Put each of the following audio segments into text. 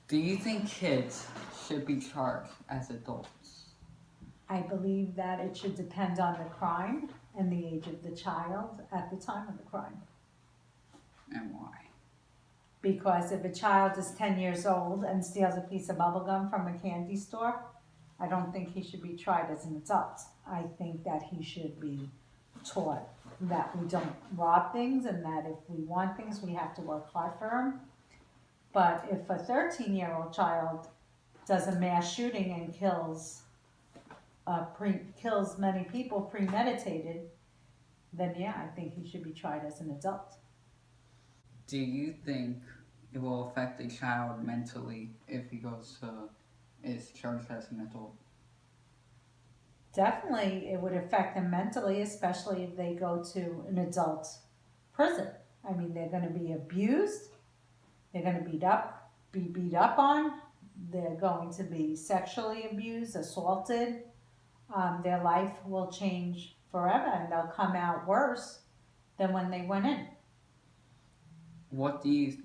Do you think kids should be charged as adults? I believe that it should depend on the crime and the age of the child at the time of the crime. And why? Because if a child is 10 years old and steals a piece of bubble gum from a candy store, I don't think he should be tried as an adult. I think that he should be taught that we don't rob things and that if we want things, we have to work hard for them. But if a 13-year-old child does a mass shooting and kills many people premeditated, then yeah, I think he should be tried as an adult. Do you think it will affect a child mentally if he is charged as an adult? Definitely, it would affect them mentally, especially if they go to an adult prison. I mean, they're going to be abused. They're going to be beat up on. They're going to be sexually abused, assaulted. Their life will change forever, and they'll come out worse than when they went in. What age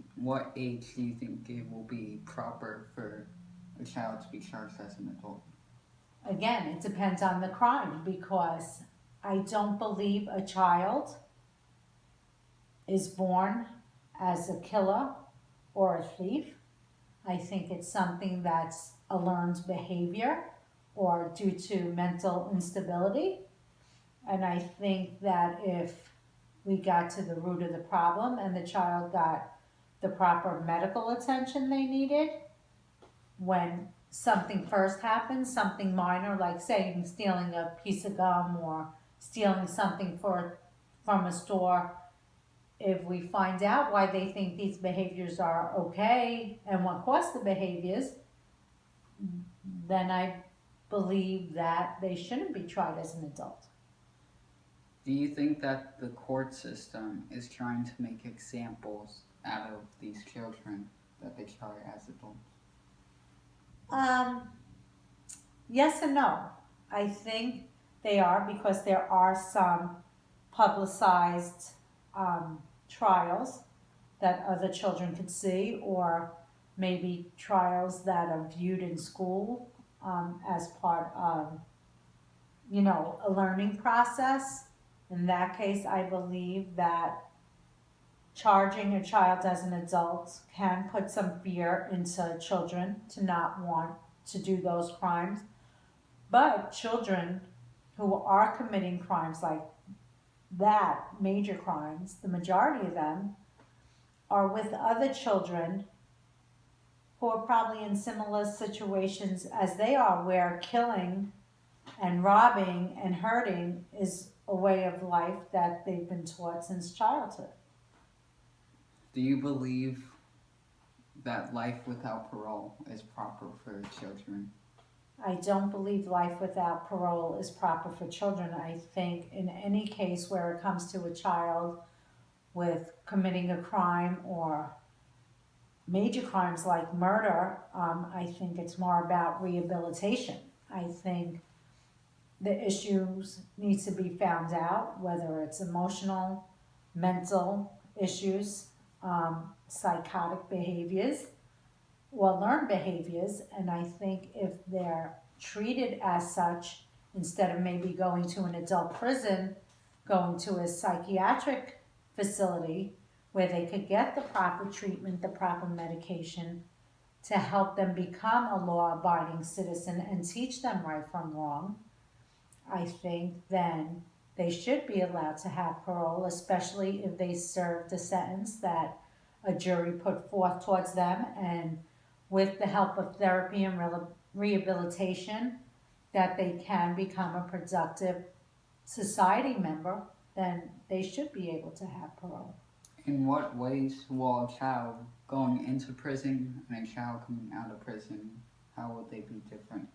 do you think it will be proper for a child to be charged as an adult? Again, it depends on the crime because I don't believe a child is born as a killer or a thief. I think it's something that's a learned behavior or due to mental instability. And I think that if we got to the root of the problem and the child got the proper medical attention they needed when something first happens, something minor like saying stealing a piece of gum or stealing something from a store, if we find out why they think these behaviors are okay and what caused the behaviors, then I believe that they shouldn't be tried as an adult. Do you think that the court system is trying to make examples out of these children that they try as adults? Um, yes and no. I think they are because there are some publicized trials that other children could see, or maybe trials that are viewed in school as part of, a learning process. In that case, I believe that charging a child as an adult can put some fear into children to not want to do those crimes. But children who are committing crimes like that, major crimes, the majority of them are with other children who are probably in similar situations as they are, where killing and robbing and hurting is a way of life that they've been taught since childhood. Do you believe that life without parole is proper for children? I don't believe life without parole is proper for children. I think in any case where it comes to a child with committing a crime or major crimes like murder, I think it's more about rehabilitation. I think the issues need to be found out, whether it's emotional, mental issues, psychotic behaviors, or learned behaviors. And I think if they're treated as such, instead of maybe going to an adult prison, going to a psychiatric facility where they could get the proper treatment, the proper medication to help them become a law abiding citizen and teach them right from wrong, I think then they should be allowed to have parole, especially if they served a sentence that a jury put forth towards them, and with the help of therapy and rehabilitation, that they can become a productive society member, then they should be able to have parole. In what ways will a child going into prison and a child coming out of prison, how would they be different?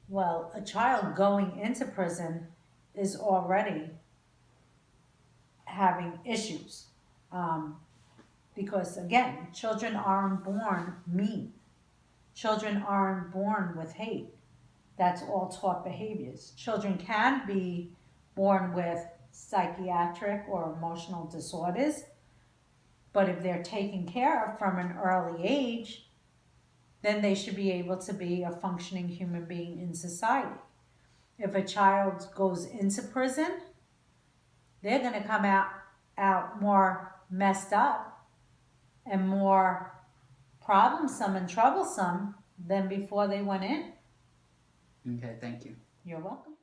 Well, a child going into prison is already having issues. Um, because again, children aren't born mean. Children aren't born with hate. That's all taught behaviors. Children can be born with psychiatric or emotional disorders, but if they're taken care of from an early age, then they should be able to be a functioning human being in society. If a child goes into prison, they're going to come out more messed up and more problemsome and troublesome than before they went in. Okay, thank you. You're welcome.